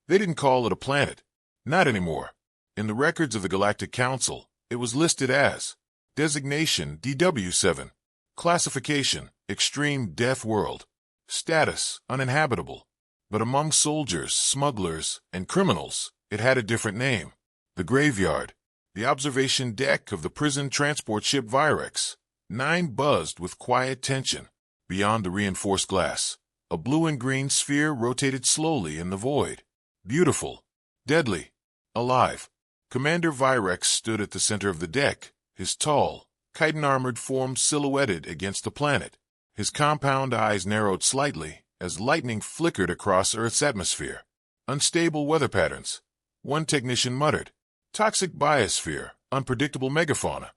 They didn't call it a planet. Not anymore. In the records of the Galactic Council, it was listed as Designation DW7. Classification, Extreme Deathworld. Status, uninhabitable. But among soldiers, smugglers, and criminals, it had a different name. The Graveyard. The observation deck of the prison transport ship Virex. 9 buzzed with quiet tension. Beyond the reinforced glass, a blue and green sphere rotated slowly in the void. Beautiful. Deadly. Alive. Commander Virex stood at the center of the deck, his tall, chitin-armored form silhouetted against the planet. His compound eyes narrowed slightly as lightning flickered across Earth's atmosphere. Unstable weather patterns. One technician muttered. Toxic biosphere, unpredictable megafauna.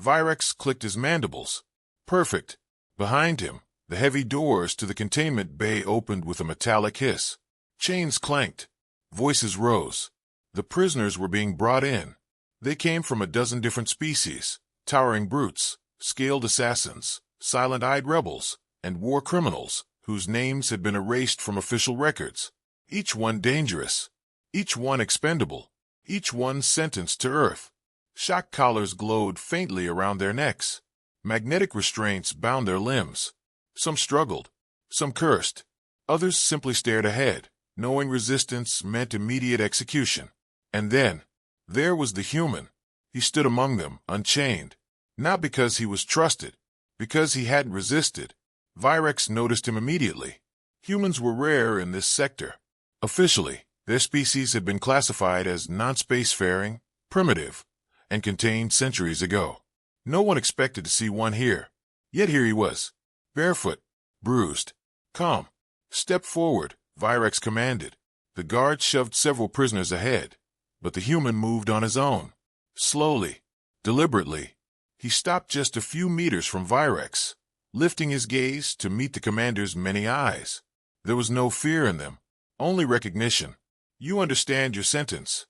Virex clicked his mandibles. Perfect. Behind him, the heavy doors to the containment bay opened with a metallic hiss. Chains clanked. Voices rose. The prisoners were being brought in. They came from a dozen different species, towering brutes, scaled assassins, silent-eyed rebels, and war criminals whose names had been erased from official records. Each one dangerous. Each one expendable. Each one sentenced to Earth. Shock collars glowed faintly around their necks. Magnetic restraints bound their limbs. Some struggled. Some cursed. Others simply stared ahead, knowing resistance meant immediate execution. And then, there was the human. He stood among them, unchained. Not because he was trusted, because he hadn't resisted. Virex noticed him immediately. Humans were rare in this sector. Officially, their species had been classified as non-spacefaring, primitive, and contained centuries ago. No one expected to see one here. Yet here he was, barefoot, bruised. Come. Step forward, Virex commanded. The guard shoved several prisoners ahead, but the human moved on his own. Slowly, deliberately. He stopped just a few meters from Virex, lifting his gaze to meet the commander's many eyes. There was no fear in them, only recognition. You understand your sentence?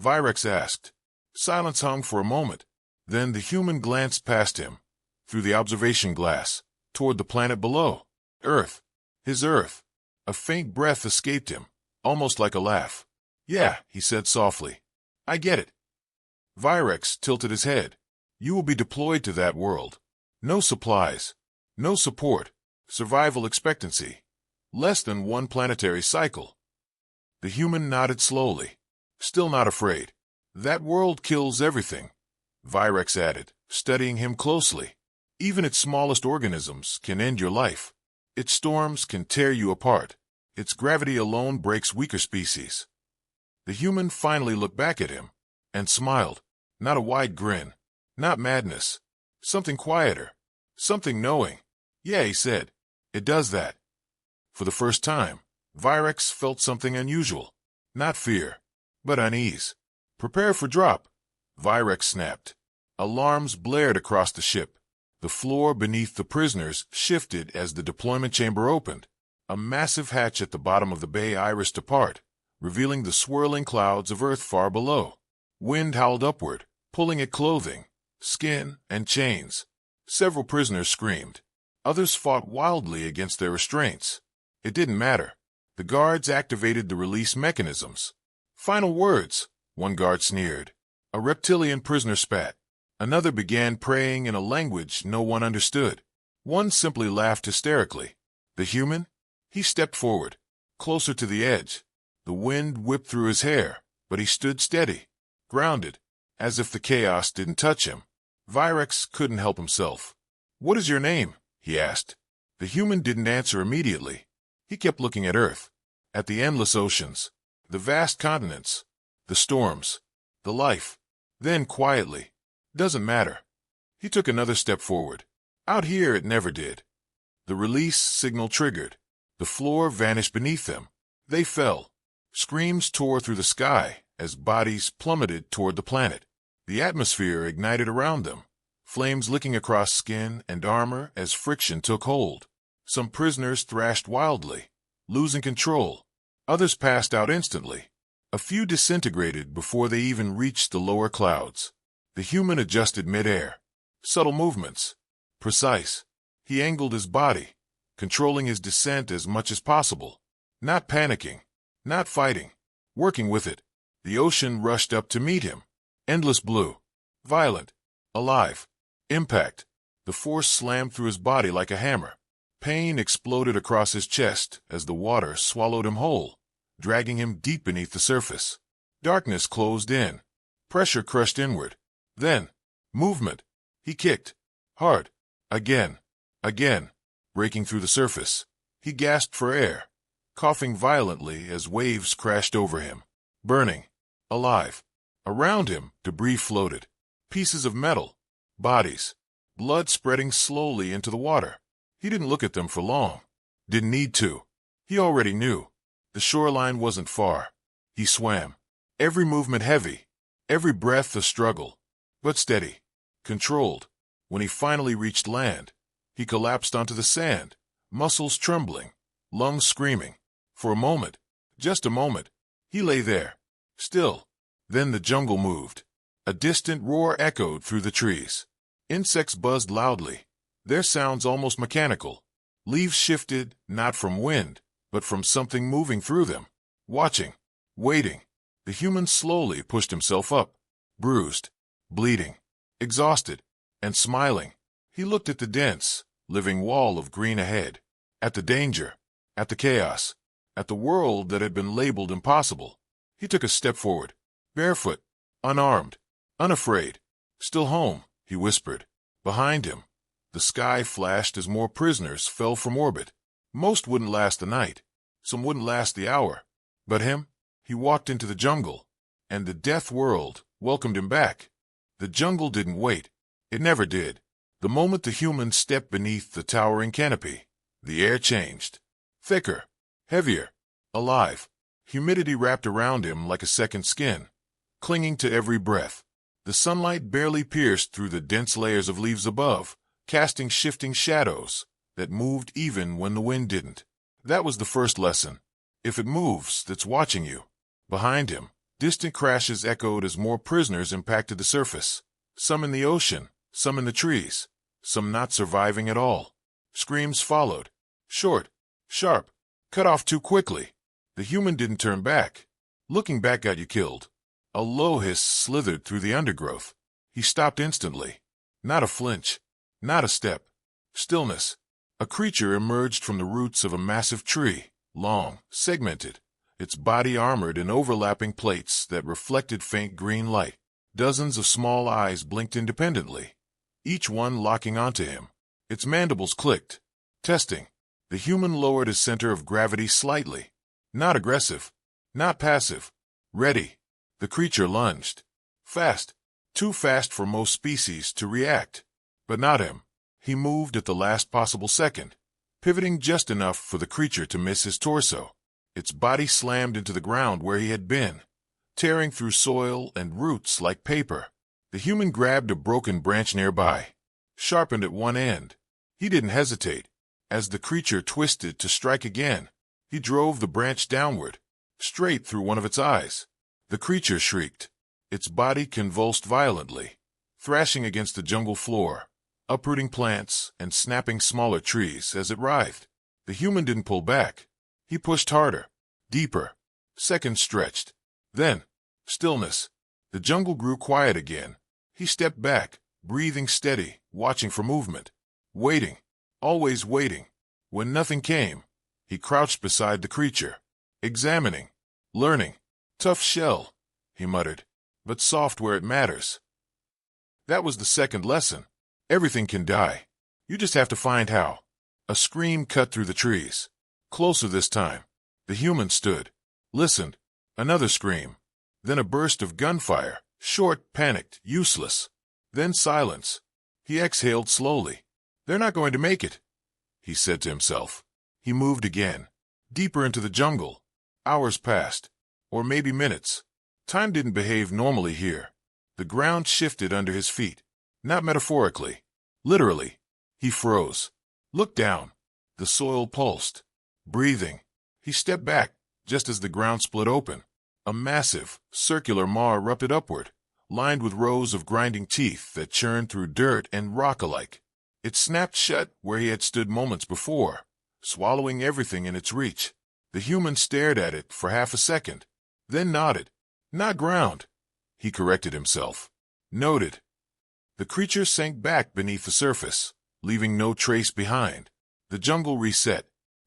Virex asked. Silence hung for a moment. Then the human glanced past him, through the observation glass, toward the planet below. Earth. His Earth. A faint breath escaped him, almost like a laugh. Yeah, he said softly. I get it. Virex tilted his head. You will be deployed to that world. No supplies. No support. Survival expectancy. Less than one planetary cycle. The human nodded slowly, still not afraid. That world kills everything, Virex added, studying him closely. Even its smallest organisms can end your life. Its storms can tear you apart. Its gravity alone breaks weaker species. The human finally looked back at him and smiled. Not a wide grin. Not madness. Something quieter. Something knowing. Yeah, he said. It does that. For the first time, Virex felt something unusual. Not fear, but unease. Prepare for drop, Virex snapped. Alarms blared across the ship. The floor beneath the prisoners shifted as the deployment chamber opened. A massive hatch at the bottom of the bay irised apart, revealing the swirling clouds of Earth far below. Wind howled upward, pulling at clothing, skin, and chains. Several prisoners screamed. Others fought wildly against their restraints. It didn't matter. The guards activated the release mechanisms. Final words, one guard sneered. A reptilian prisoner spat. Another began praying in a language no one understood. One simply laughed hysterically. The human? He stepped forward, closer to the edge. The wind whipped through his hair, but he stood steady, grounded, as if the chaos didn't touch him. Virex couldn't help himself. What is your name? He asked. The human didn't answer immediately. He kept looking at Earth, at the endless oceans, the vast continents, the storms, the life. Then quietly, doesn't matter. He took another step forward. Out here it never did. The release signal triggered. The floor vanished beneath them. They fell. Screams tore through the sky as bodies plummeted toward the planet. The atmosphere ignited around them, flames licking across skin and armor as friction took hold. Some prisoners thrashed wildly, losing control. Others passed out instantly. A few disintegrated before they even reached the lower clouds. The human adjusted midair. Subtle movements. Precise. He angled his body, controlling his descent as much as possible. Not panicking. Not fighting. working with it. The ocean rushed up to meet him. Endless blue. Violent. Alive. Impact. The force slammed through his body like a hammer. Pain exploded across his chest as the water swallowed him whole, dragging him deep beneath the surface. Darkness closed in. Pressure crushed inward. Then, movement. He kicked. Hard. Again. Again. Breaking through the surface. He gasped for air, coughing violently as waves crashed over him. Burning. Alive. Around him, debris floated. Pieces of metal. Bodies. Blood spreading slowly into the water. He didn't look at them for long. Didn't need to. He already knew. The shoreline wasn't far. He swam. Every movement heavy. Every breath a struggle. But steady. Controlled. When he finally reached land, he collapsed onto the sand, muscles trembling, lungs screaming. For a moment, just a moment, he lay there, still. Then the jungle moved. A distant roar echoed through the trees. Insects buzzed loudly, their sounds almost mechanical. Leaves shifted, not from wind, but from something moving through them. Watching, waiting. The human slowly pushed himself up, bruised, bleeding, exhausted, and smiling. He looked at the dense, living wall of green ahead, at the danger, at the chaos, at the world that had been labeled impossible. He took a step forward, barefoot, unarmed, unafraid. Still home, he whispered. Behind him, the sky flashed as more prisoners fell from orbit. Most wouldn't last the night. Some wouldn't last the hour. But him? He walked into the jungle, and the Deathworld welcomed him back. The jungle didn't wait. It never did. The moment the human stepped beneath the towering canopy, the air changed. Thicker, heavier, alive. Humidity wrapped around him like a second skin, clinging to every breath. The sunlight barely pierced through the dense layers of leaves above, casting shifting shadows that moved even when the wind didn't. That was the first lesson. If it moves, that's watching you. Behind him, distant crashes echoed as more prisoners impacted the surface. Some in the ocean, some in the trees, some not surviving at all. Screams followed. Short, sharp, cut off too quickly. The human didn't turn back. Looking back got you killed. A low hiss slithered through the undergrowth. He stopped instantly. Not a flinch. Not a step. Stillness. A creature emerged from the roots of a massive tree, long, segmented, its body armored in overlapping plates that reflected faint green light. Dozens of small eyes blinked independently, each one locking onto him. Its mandibles clicked. Testing. The human lowered his center of gravity slightly. Not aggressive. Not passive. Ready. The creature lunged. Fast. Too fast for most species to react. But not him. He moved at the last possible second, pivoting just enough for the creature to miss his torso. Its body slammed into the ground where he had been, tearing through soil and roots like paper. The human grabbed a broken branch nearby, sharpened at one end. He didn't hesitate. As the creature twisted to strike again, he drove the branch downward, straight through one of its eyes. The creature shrieked. Its body convulsed violently, thrashing against the jungle floor, uprooting plants and snapping smaller trees as it writhed. The human didn't pull back. He pushed harder, deeper. Seconds stretched. Then, stillness. The jungle grew quiet again. He stepped back, breathing steady, watching for movement. Waiting. Always waiting. When nothing came, he crouched beside the creature, examining, learning. Tough shell, he muttered, but soft where it matters. That was the second lesson. Everything can die. You just have to find how. A scream cut through the trees. Closer this time. The human stood, listened. Another scream. Then a burst of gunfire, short, panicked, useless. Then silence. He exhaled slowly. They're not going to make it, he said to himself. He moved again, deeper into the jungle. Hours passed, or maybe minutes. Time didn't behave normally here. The ground shifted under his feet. Not metaphorically. Literally. He froze. Looked down. The soil pulsed. Breathing. He stepped back, just as the ground split open. A massive, circular maw erupted upward, lined with rows of grinding teeth that churned through dirt and rock alike. It snapped shut where he had stood moments before, swallowing everything in its reach. The human stared at it for half a second. then nodded. Not ground. He corrected himself. Noted. The creature sank back beneath the surface, leaving no trace behind. The jungle reset,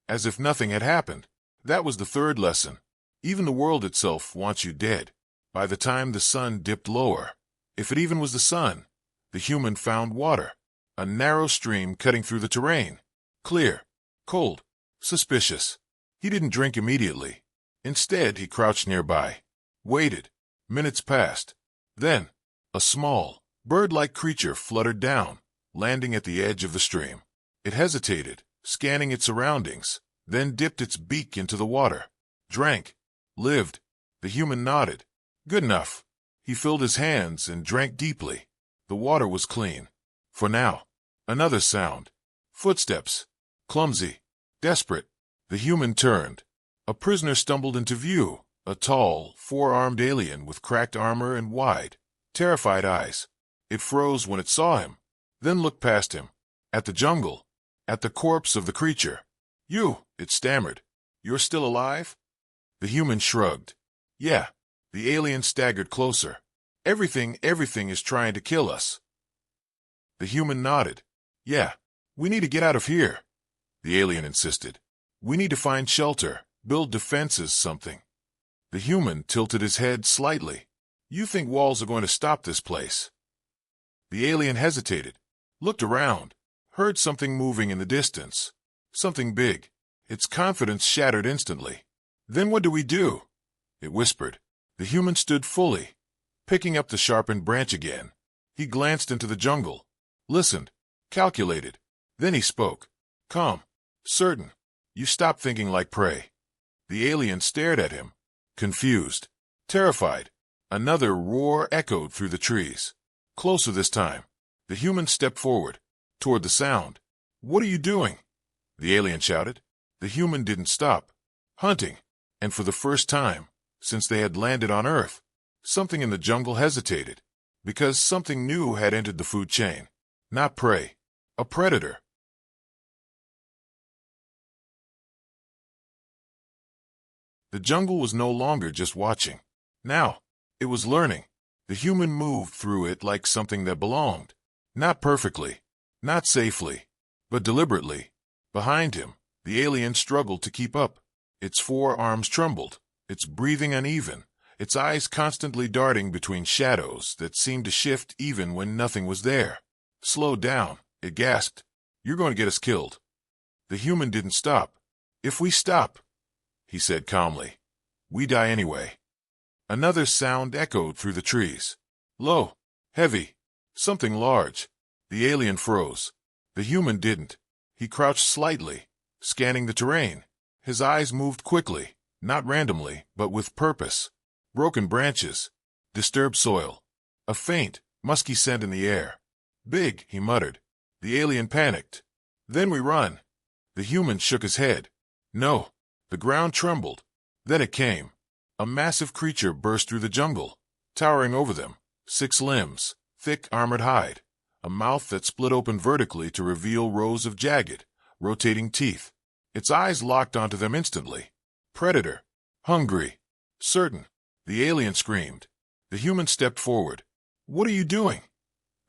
as if nothing had happened. That was the third lesson. Even the world itself wants you dead. By the time the sun dipped lower, if it even was the sun, the human found water. A narrow stream cutting through the terrain. Clear, cold, suspicious. He didn't drink immediately. Instead, he crouched nearby. Waited. Minutes passed. Then, a small, bird-like creature fluttered down, landing at the edge of the stream. It hesitated, scanning its surroundings, then dipped its beak into the water. Drank. Lived. The human nodded. Good enough. He filled his hands and drank deeply. The water was clean. For now. Another sound. Footsteps. Clumsy. Desperate. The human turned. A prisoner stumbled into view. A tall, four-armed alien with cracked armor and wide, terrified eyes. It froze when it saw him, then looked past him. At the jungle. At the corpse of the creature. You, it stammered. You're still alive? The human shrugged. Yeah. The alien staggered closer. Everything is trying to kill us. The human nodded. Yeah. We need to get out of here. The alien insisted. We need to find shelter, build defenses, something. The human tilted his head slightly. You think walls are going to stop this place? The alien hesitated, looked around, heard something moving in the distance. Something big. Its confidence shattered instantly. Then what do we do? It whispered. The human stood fully, picking up the sharpened branch again. He glanced into the jungle, listened, calculated. Then he spoke. Calm, certain. You stop thinking like prey. The alien stared at him, confused, terrified. Another roar echoed through the trees. Closer this time. The human stepped forward, toward the sound. What are you doing? The alien shouted. The human didn't stop. Hunting. And for the first time, since they had landed on Earth, something in the jungle hesitated. Because something new had entered the food chain. Not prey. A predator. The jungle was no longer just watching. Now, it was learning. The human moved through it like something that belonged. Not perfectly, not safely, but deliberately. Behind him, the alien struggled to keep up. Its forearms trembled, its breathing uneven, its eyes constantly darting between shadows that seemed to shift even when nothing was there. Slow down, it gasped. You're going to get us killed. The human didn't stop. If we stop, he said calmly, we die anyway. Another sound echoed through the trees. Low, heavy, something large. The alien froze. The human didn't. He crouched slightly, scanning the terrain. His eyes moved quickly, not randomly, but with purpose. Broken branches, disturbed soil, a faint, musky scent in the air. Big, he muttered. The alien panicked. Then we run. The human shook his head. No. The ground trembled. Then it came. A massive creature burst through the jungle, towering over them. 6 limbs, thick armored hide, a mouth that split open vertically to reveal rows of jagged, rotating teeth. Its eyes locked onto them instantly. Predator. Hungry. Certain. The alien screamed. The human stepped forward. What are you doing?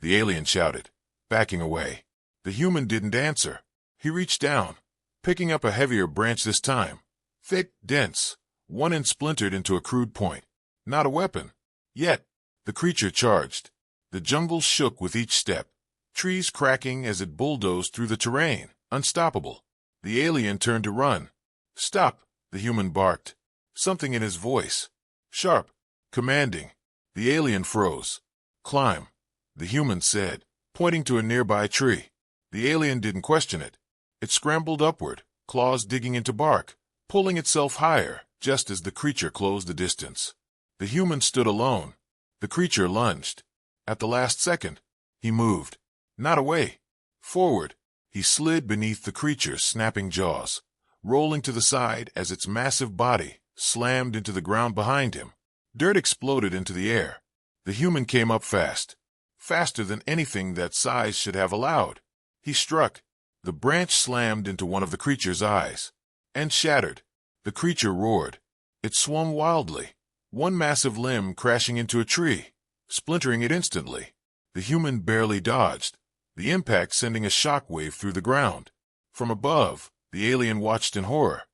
The alien shouted, backing away. The human didn't answer. He reached down, picking up a heavier branch this time. Thick, dense. One end splintered into a crude point. Not a weapon. Yet, the creature charged. The jungle shook with each step, trees cracking as it bulldozed through the terrain, unstoppable. The alien turned to run. Stop, the human barked. Something in his voice. Sharp, commanding. The alien froze. Climb, the human said, pointing to a nearby tree. The alien didn't question it. It scrambled upward, claws digging into bark, pulling itself higher, just as the creature closed the distance. The human stood alone. The creature lunged. At the last second, he moved. Not away. Forward. He slid beneath the creature's snapping jaws, rolling to the side as its massive body slammed into the ground behind him. Dirt exploded into the air. The human came up fast. Faster than anything that size should have allowed. He struck. The branch slammed into one of the creature's eyes and shattered. The creature roared. It swung wildly, one massive limb crashing into a tree, splintering it instantly. The human barely dodged, the impact sending a shockwave through the ground. From above, the alien watched in horror.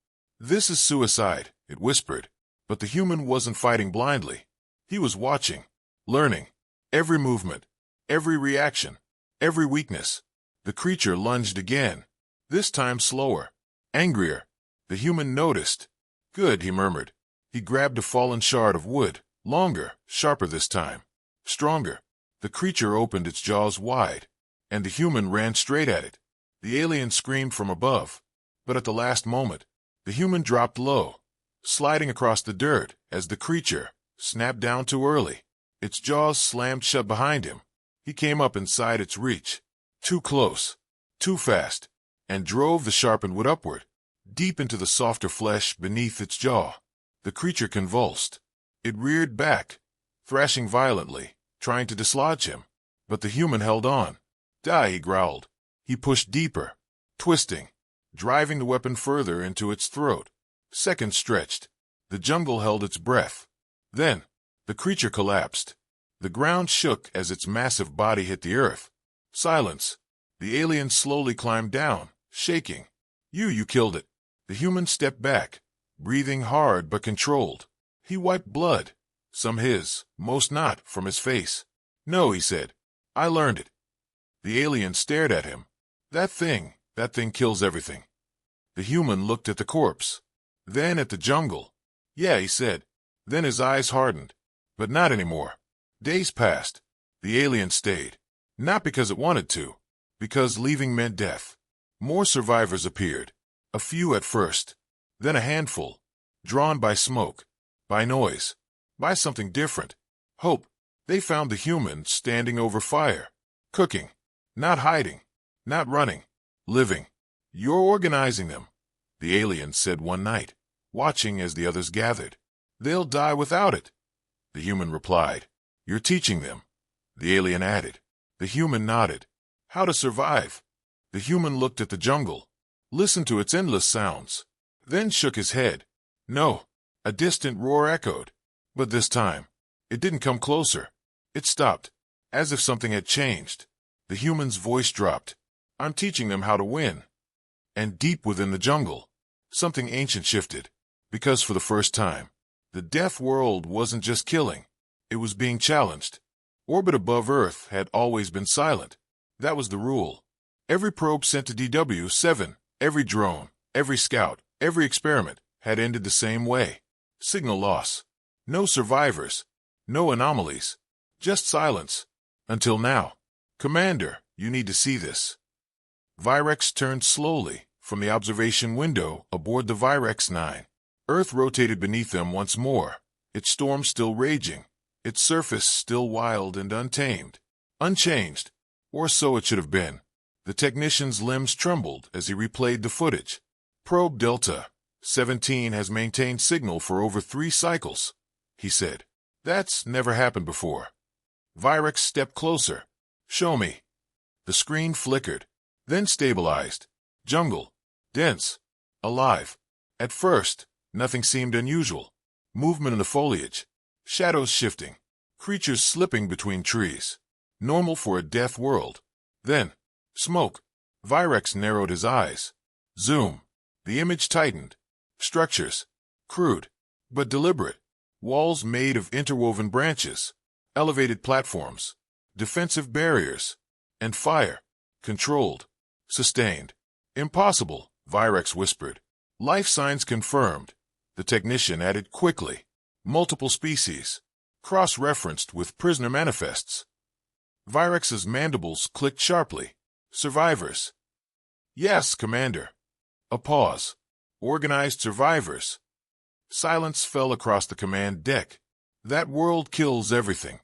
"This is suicide," it whispered. But the human wasn't fighting blindly. He was watching, learning. Every movement, every reaction, every weakness. The creature lunged again, this time slower, angrier. The human noticed. "Good," he murmured. He grabbed a fallen shard of wood, longer, sharper this time, stronger. The creature opened its jaws wide, and the human ran straight at it. The alien screamed from above, but at the last moment, the human dropped low, sliding across the dirt as the creature snapped down too early. Its jaws slammed shut behind him. He came up inside its reach, too close, too fast, and drove the sharpened wood upward, deep into the softer flesh beneath its jaw. The creature convulsed. It reared back, thrashing violently, trying to dislodge him. But the human held on. "Die," he growled. He pushed deeper, twisting, driving the weapon further into its throat. Seconds stretched. The jungle held its breath. Then, the creature collapsed. The ground shook as its massive body hit the earth. Silence. The alien slowly climbed down, shaking. You killed it." The human stepped back, breathing hard but controlled. He wiped blood, some his, most not, from his face. "No," he said. "I learned it." The alien stared at him. That thing kills everything." The human looked at the corpse, then at the jungle. "Yeah," he said. Then his eyes hardened. "But not anymore." Days passed. The alien stayed. Not because it wanted to, because leaving meant death. More survivors appeared. A few at first, then a handful, drawn by smoke, by noise, by something different. Hope. They found the human standing over fire, cooking, not hiding, not running, living. "You're organizing them," the alien said one night, watching as the others gathered. "They'll die without it," the human replied. "You're teaching them," the alien added. The human nodded. "How to survive." The human looked at the jungle, listened to its endless sounds, then shook his head. "No." A distant roar echoed. But this time, it didn't come closer. It stopped, as if something had changed. The human's voice dropped. "I'm teaching them how to win." And deep within the jungle, something ancient shifted. Because for the first time, the Deathworld wasn't just killing. It was being challenged. Orbit above Earth had always been silent. That was the rule. Every probe sent to DW7, every drone, every scout, every experiment had ended the same way. Signal loss. No survivors. No anomalies. Just silence. Until now. "Commander, you need to see this." Virex turned slowly from the observation window aboard the Virex 9. Earth rotated beneath them once more, its storm still raging, its surface still wild and untamed. Unchanged. Or so it should have been. The technician's limbs trembled as he replayed the footage. "Probe Delta 17 has maintained signal for over 3 cycles," he said. "That's never happened before." Virex stepped closer. "Show me." The screen flickered, then stabilized. Jungle. Dense. Alive. At first, nothing seemed unusual. Movement in the foliage. Shadows shifting. Creatures slipping between trees. Normal for a death world. Then, smoke. Virex narrowed his eyes. Zoom. The image tightened. Structures. Crude, but deliberate. Walls made of interwoven branches. Elevated platforms. Defensive barriers. And fire. Controlled. Sustained. "Impossible," Virex whispered. "Life signs confirmed," the technician added quickly. "Multiple species. Cross-referenced with prisoner manifests." Virex's mandibles clicked sharply. "Survivors." "Yes, Commander." A pause. "Organized survivors." Silence fell across the command deck. "That world kills everything,"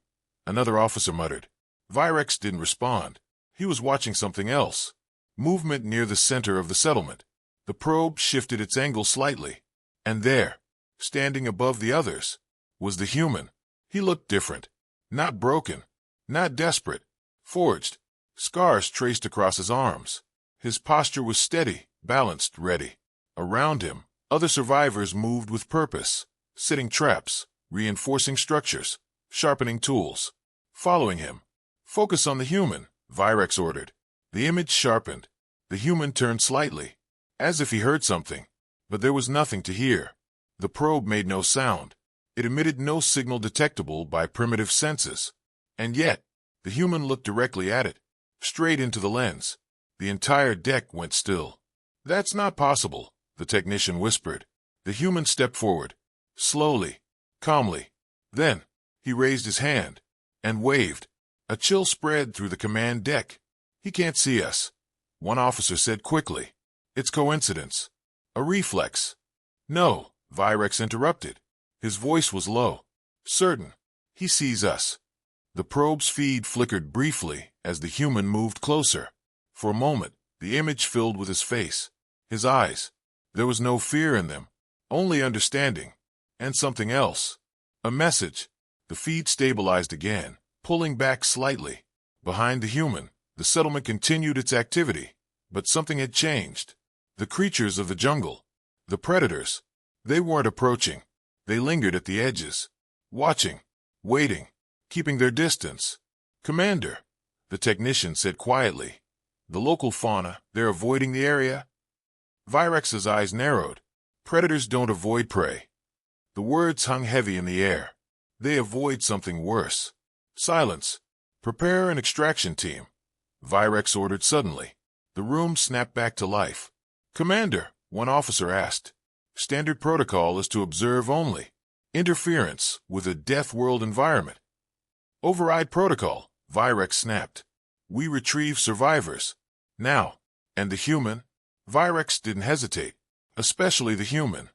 another officer muttered. Virex didn't respond. He was watching something else. Movement near the center of the settlement. The probe shifted its angle slightly. And there, standing above the others, was the human. He looked different. Not broken. Not desperate. Forged. Scars traced across his arms. His posture was steady, balanced, ready. Around him, other survivors moved with purpose, setting traps, reinforcing structures, sharpening tools. Following him. Focus on the human, Virex ordered. The image sharpened. The human turned slightly, as if he heard something, but there was nothing to hear. The probe made no sound. It emitted no signal detectable by primitive senses. And yet, the human looked directly at it, straight into the lens. The entire deck went still. That's not possible, the technician whispered. The human stepped forward, slowly, calmly. Then, he raised his hand and waved. A chill spread through the command deck. He can't see us, one officer said quickly. It's coincidence. A reflex. No, Virex interrupted. His voice was low. Certain. He sees us. The probe's feed flickered briefly as the human moved closer. For a moment, the image filled with his face. His eyes. There was no fear in them, only understanding. And something else. A message. The feed stabilized again, pulling back slightly. Behind the human, the settlement continued its activity, but something had changed. The creatures of the jungle, the predators, they weren't approaching. They lingered at the edges, watching, waiting, keeping their distance. Commander, the technician said quietly. The local fauna, they're avoiding the area? Virex's eyes narrowed. Predators don't avoid prey. The words hung heavy in the air. They avoid something worse. Silence. Prepare an extraction team. Virex ordered suddenly. The room snapped back to life. Commander, one officer asked. Standard protocol is to observe only. Interference with a Deathworld environment. Override protocol, Virex snapped. We retrieve survivors. Now. And the human? Virex didn't hesitate, especially the human.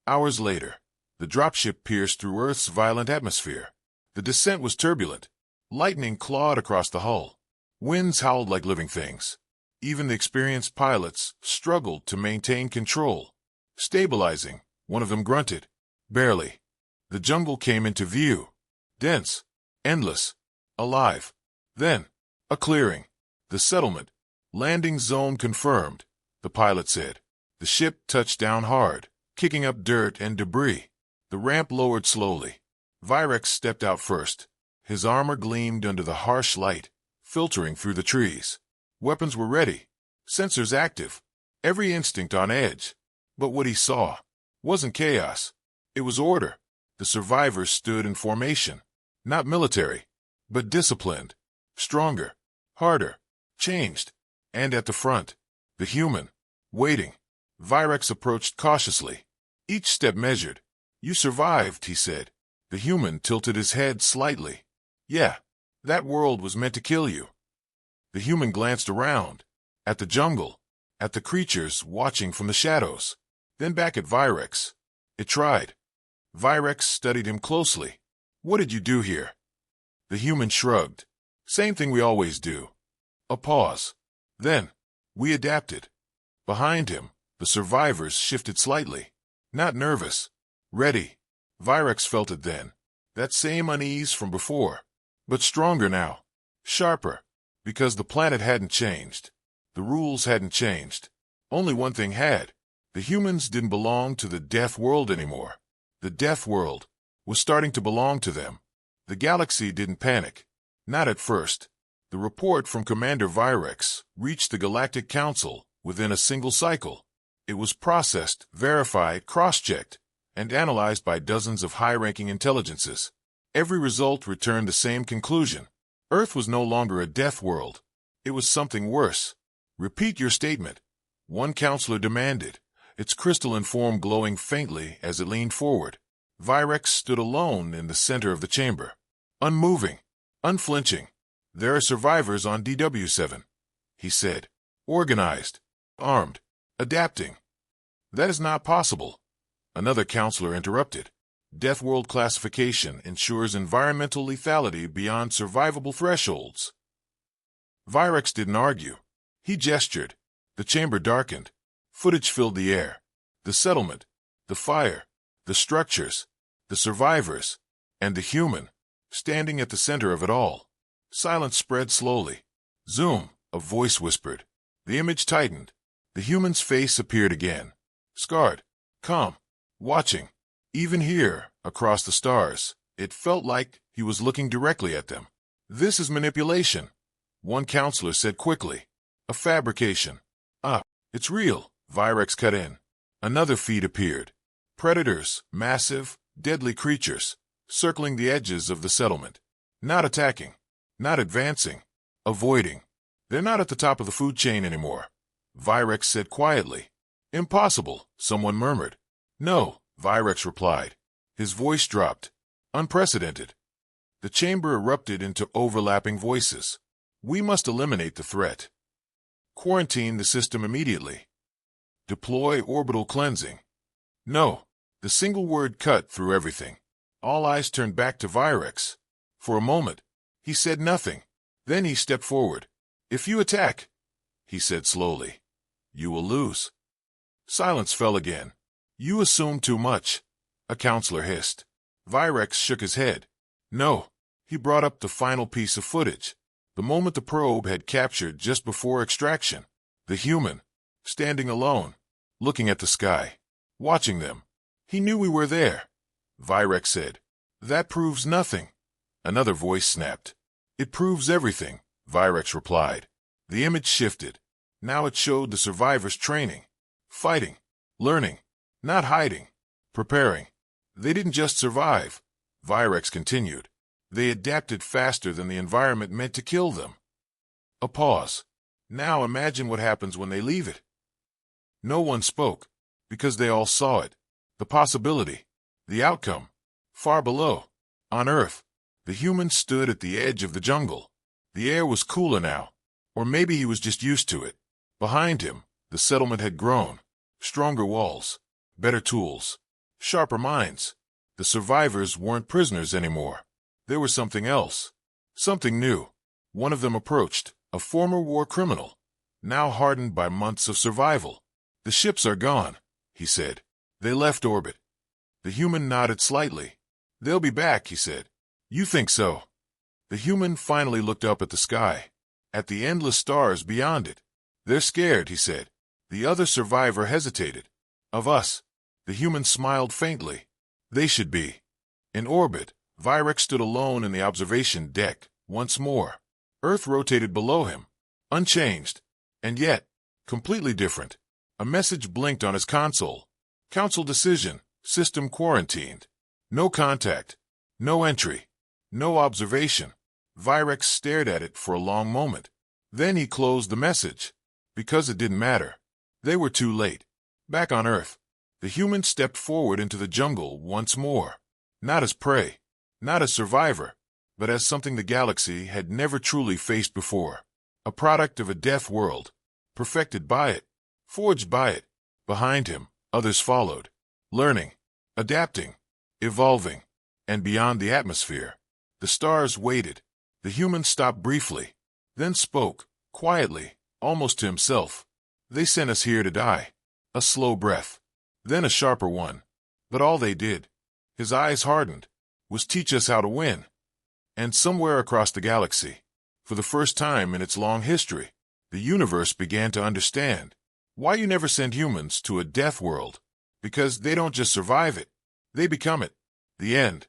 Hours later, the dropship pierced through Earth's violent atmosphere. The descent was turbulent. Lightning clawed across the hull. Winds howled like living things. Even the experienced pilots struggled to maintain control. Stabilizing, one of them grunted. Barely. The jungle came into view. Dense. Endless. Alive. Then, a clearing. The settlement. Landing zone confirmed, the pilot said. The ship touched down hard, kicking up dirt and debris. The ramp lowered slowly. Virex stepped out first. His armor gleamed under the harsh light, filtering through the trees. Weapons were ready. Sensors active. Every instinct on edge. But what he saw wasn't chaos. It was order. The survivors stood in formation. Not military, but disciplined. Stronger. Harder. Changed. And at the front, the human. Waiting. Virex approached cautiously. Each step measured. You survived, he said. The human tilted his head slightly. Yeah, that world was meant to kill you. The human glanced around. At the jungle. At the creatures watching from the shadows. Then back at Virex. It tried. Virex studied him closely. What did you do here? The human shrugged. Same thing we always do. A pause. Then, we adapted. Behind him, the survivors shifted slightly. Not nervous. Ready. Virex felt it then. That same unease from before. But stronger now. Sharper. Because the planet hadn't changed. The rules hadn't changed. Only one thing had. The humans didn't belong to the Deathworld anymore. The Deathworld was starting to belong to them. The galaxy didn't panic. Not at first. The report from Commander Virex reached the Galactic Council within a single cycle. It was processed, verified, cross-checked, and analyzed by dozens of high-ranking intelligences. Every result returned the same conclusion. Earth was no longer a Deathworld. It was something worse. Repeat your statement, one counselor demanded, its crystalline form glowing faintly as it leaned forward. Virex stood alone in the center of the chamber. Unmoving, unflinching. There are survivors on DW7, he said. Organized, armed, adapting. That is not possible. Another counselor interrupted. Deathworld classification ensures environmental lethality beyond survivable thresholds. Virex didn't argue. He gestured. The chamber darkened. Footage filled the air. The settlement, the fire, the structures, the survivors, and the human, standing at the center of it all. Silence spread slowly. Zoom, a voice whispered. The image tightened. The human's face appeared again. Scarred, calm, watching. Even here, across the stars. It felt like he was looking directly at them. "This is manipulation," one counselor said quickly. "A fabrication." "Ah, it's real," Virex cut in. Another feed appeared. Predators, massive, deadly creatures, circling the edges of the settlement. Not attacking, not advancing, avoiding. "They're not at the top of the food chain anymore," Virex said quietly. "Impossible," someone murmured. "No," Virex replied. His voice dropped. "Unprecedented." The chamber erupted into overlapping voices. "We must eliminate the threat. Quarantine the system immediately. Deploy orbital cleansing." "No." The single word cut through everything. All eyes turned back to Virex. For a moment, he said nothing. Then he stepped forward. "If you attack," he said slowly, "you will lose." Silence fell again. "You assume too much," a counselor hissed. Virex shook his head. "No." He brought up the final piece of footage. The moment the probe had captured just before extraction. The human, standing alone, looking at the sky, watching them. "He knew we were there," Virex said. "That proves nothing," another voice snapped. "It proves everything," Virex replied. The image shifted. Now it showed the survivors training, fighting, learning, not hiding, preparing. "They didn't just survive," Virex continued. "They adapted faster than the environment meant to kill them." A pause. "Now imagine what happens when they leave it." No one spoke, because they all saw it. The possibility, the outcome. Far below, on Earth, the human stood at the edge of the jungle. The air was cooler now, or maybe he was just used to it. Behind him, the settlement had grown. Stronger walls, better tools, sharper minds. The survivors weren't prisoners anymore. There was something else, something new. One of them approached, a former war criminal, now hardened by months of survival. "The ships are gone," he said. "They left orbit." The human nodded slightly. "They'll be back," he said. "You think so?" The human finally looked up at the sky, at the endless stars beyond it. "They're scared," he said. The other survivor hesitated. "Of us?" The human smiled faintly. "They should be." In orbit, Virex stood alone in the observation deck, once more. Earth rotated below him, unchanged, and yet, completely different. A message blinked on his console. "Council decision, system quarantined. No contact, no entry, no observation." Virex stared at it for a long moment. Then he closed the message, because it didn't matter. They were too late. Back on Earth, the human stepped forward into the jungle once more. Not as prey, not as survivor, but as something the galaxy had never truly faced before. A product of a death world, perfected by it, forged by it. Behind him, others followed, learning, adapting, evolving, and beyond the atmosphere. The stars waited. The human stopped briefly, then spoke, quietly, almost to himself. "They sent us here to die." A slow breath, then a sharper one. But all they did, his eyes hardened, was teach us how to win. And somewhere across the galaxy, for the first time in its long history, the universe began to understand why you never send humans to a death world. Because they don't just survive it, they become it. The end.